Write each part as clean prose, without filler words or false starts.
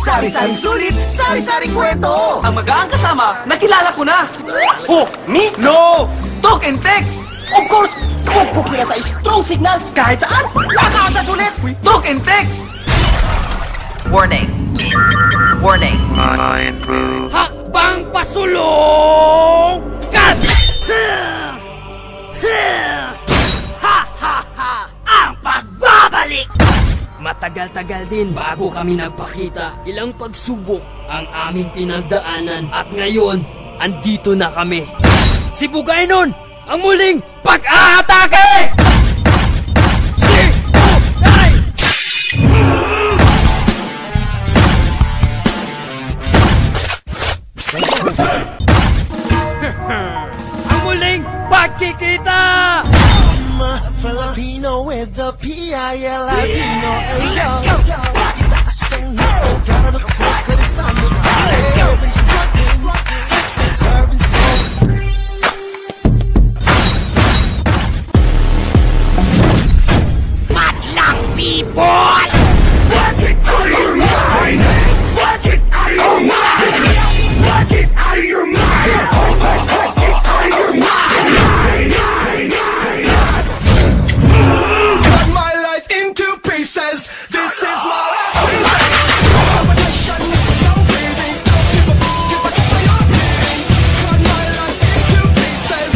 Sari-saring sulit, sari-saring kwento. Ang magaang kasama, nakilala ko na. Oh, me? No! Talk and text! Of course, pupuk sila sa strong signal. Kahit saan, laka sa sulit. Talk and text! Warning. Warning. Hakbang pasulong! Kat! Ang pagbabalik! Matagal-tagal din bago kami nagpakita. Ilang pagsubok ang aming pinagdaanan. At ngayon, andito na kami. Si Bugaynon, ang muling pag-aatake! Si Bugay! Ang muling pagkikita! Filipino with the P-I-L-I-P-No. Isang nito, gotta look quick, 'cause it's time to party. I've been struggling, it's serving smoke. Madlang people! Watch it out of your mind! Watch it out of your mind! Watch it out of your mind! Watch it out of your mind! Cut my life into pieces. This is my last reason. Competition, no breathing. Don't give a fuck if I get my own breathing. Cut my life into pieces.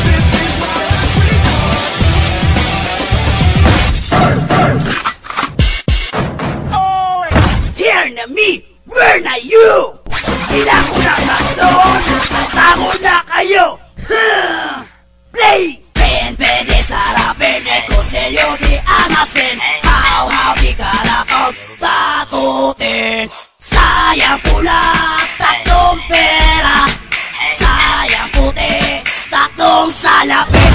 This is my last resort. Here na me! Where na you? Ilan ko naman doon! Tago na kayo! Play! Pwede sarapin, kuselyo di anasin. How di karakot, takutin. Sayang pula, tatlong pera. Sayang puti, tatlong salapin.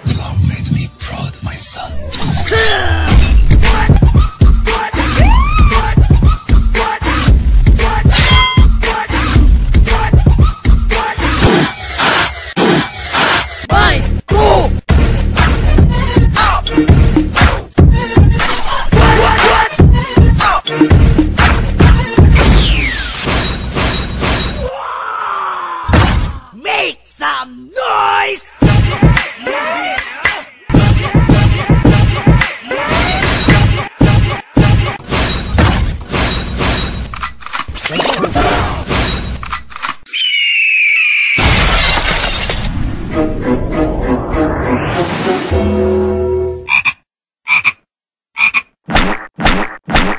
You made me proud, my son. My crew! Make some noise!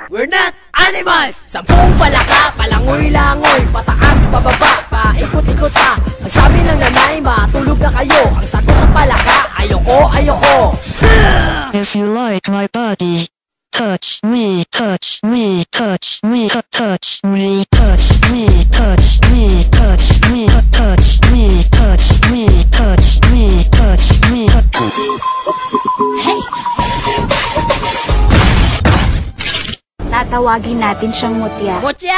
We're not animals! Sampung palaka, palangoy-langoy, pataas, bababa, paikot-ikot pa. Ang sabi ng nanay, matulog na kayo. Ang sagot ng palaka, ayoko, ayoko. If you like my body, touch me, touch me, touch me, touch me, touch me, touch me, touch me, touch me, touch me, touch me, touch me. Tatawagin natin siyang mutya. Mutya!